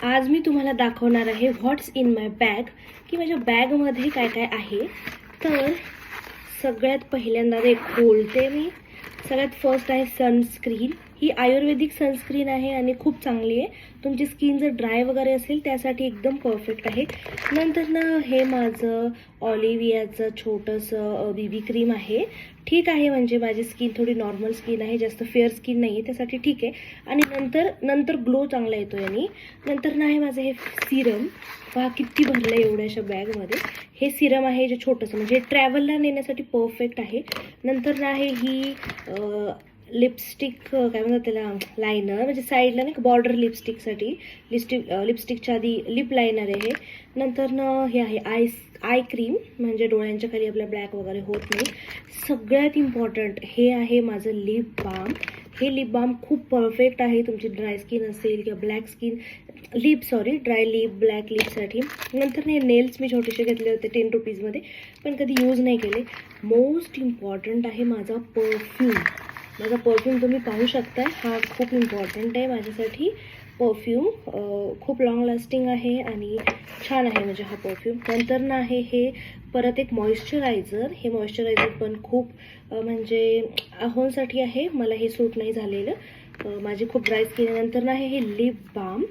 आज मी तुम्हाला दाखवणार आहे व्हॉट्स इन माय बॅग, की माझ्या बॅगमध्ये काय काय आहे. तर सगळ्यात पहिल्यांदा ते खोलते मी. सगळ्यात फर्स्ट आहे सनस्क्रीन. ही आयुर्वेदिक सनस्क्रीन आहे आणि खूप चांगली आहे. तुमची स्किन जर ड्राय वगैरे असेल त्यासाठी एकदम परफेक्ट आहे. नंतर ना हे माझं ऑलिव्हियाचं छोटंसं बीबी क्रीम आहे. ठीक आहे, म्हणजे माझी स्किन थोडी नॉर्मल स्किन आहे, जास्त फेअर स्किन नाही आहे, त्यासाठी ठीक आहे. आणि नंतर ग्लो चांगला येतो याने. नंतर ना आहे माझं हे सिरम. पहा किती भरलं आहे एवढ्याशा बॅगमध्ये. हे सिरम आहे जे छोटंसं, म्हणजे ट्रॅव्हलला नेण्यासाठी परफेक्ट आहे. नंतर ना आहे ही लिपस्टिक, काय म्हणतात त्याला, लायनर, म्हणजे साईडला नाही का बॉर्डर लिपस्टिकसाठी. लिपस्टिकच्या आधी लिप लायनर आहे हे. नंतर ना हे आहे आय क्रीम, म्हणजे डोळ्यांच्या खाली आपल्या ब्लॅक वगैरे होत नाही. सगळ्यात इम्पॉर्टंट हे आहे माझं लिप बाम. हे लिप बाम खूप परफेक्ट आहे तुमची ड्राय स्किन असेल किंवा black skin, dry lip, black लिपसाठी. नंतर हे नेल्स मी छोटेसे घेतले होते 10 रुपीजमध्ये, पण कधी यूज नाही केले. मोस्ट इम्पॉर्टंट आहे माझा परफ्यूम. माझा परफ्यूम तुम्ही पाहू शकता, हा खूप इम्पॉर्टंट आहे माझ्यासाठी. परफ्यूम खूप लॉंग लास्टिंग आहे आणि छान आहे म्हणजे हा परफ्यूम. नंतर ना आहे हे परत एक मॉइश्चरायझर. हे मॉइश्चरायझर पण खूप म्हणजे अहोंसाठी आहे, मला हे सूट नाही झालेलं, माझी खूप ड्राय स्किन आहे. नंतर ना आहे हे लिप बाम,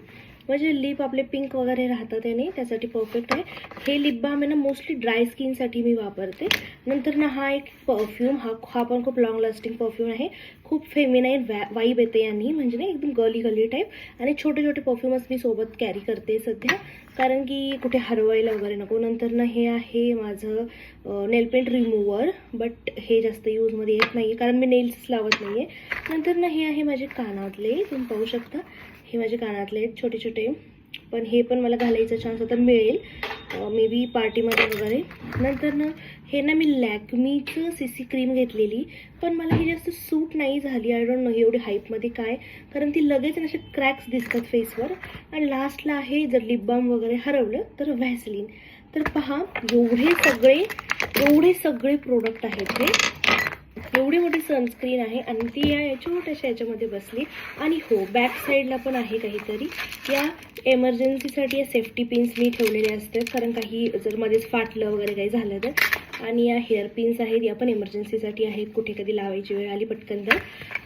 म्हणजे लिप आपले पिंक वगैरे राहतात त्याने, त्यासाठी परफेक्ट आहे. हे लिप बाम आहे ना मोस्टली ड्राय स्किनसाठी मी वापरते. नंतर ना हा एक परफ्यूम, हा पण खूप लॉंग लास्टिंग परफ्यूम आहे. खूप फेमिनाईन वाईब येते यांनी, म्हणजे ना एकदम गर्ली टाईप. आणि छोटे छोटे परफ्यूमच मी सोबत कॅरी करते सध्या, कारण की कुठे हरवायला वगैरे नको. नंतर ना हे आहे माझं नेल पेंट रिमूव्हर, बट हे जास्त यूजमध्ये येत नाही कारण मी नेल्स लावत नाही आहे. नंतर ना हे आहे माझे कानातले, तुम्ही पाहू शकता, हे माझे कानातले आहेत छोटे छोटे, पण हे पण मला घालायचा चान्स आता मिळेल मे बी पार्टीमध्ये वगैरे. नंतर ना हे ना मी लॅक्मीचं सीसी क्रीम घेतलेली, पण मला ही जास्त सूट नाही झाली. आय डोंट नो एवढी हाईपमध्ये काय, कारण ती लगेच असे क्रॅक्स दिसतात फेसवर. आणि लास्टला आहे जर लिप बाम वगैरे हरवलं तर व्हॅसलीन. तर पहा एवढे सगळे प्रोडक्ट आहेत हे. एवढी मोठी सनस्क्रीन आहे आणि ती या छोट्याशा याच्यामध्ये बसली. आणि हो, बॅक साईडला पण आहे काहीतरी. या एमर्जन्सीसाठी या सेफ्टी पिन्स मी ठेवलेल्या असतात, कारण काही जर मध्येच फाटलं वगैरे काही झालं तर. आणि या हेअर पिन्स आहेत, या पण एमर्जन्सीसाठी आहेत, कुठे कधी लावायची वेळ आली पटकन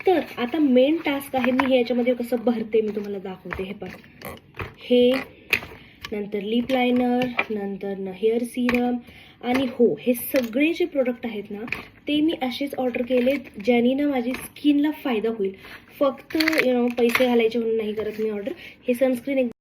तर. आता मेन टास्क आहे, मी हे याच्यामध्ये कसं भरते मी तुम्हाला दाखवते. हे पण हे, नंतर लिप लायनर, नंतर हेअर सिरम. आणि हो, हे सगळे जे प्रोडक्ट आहेत ना ते मी असेच ऑर्डर केले ज्याने ना माझी स्किनला फायदा होईल. फक्त पैसे घालायचे म्हणून नाही करत मी ऑर्डर. हे सनस्क्रीन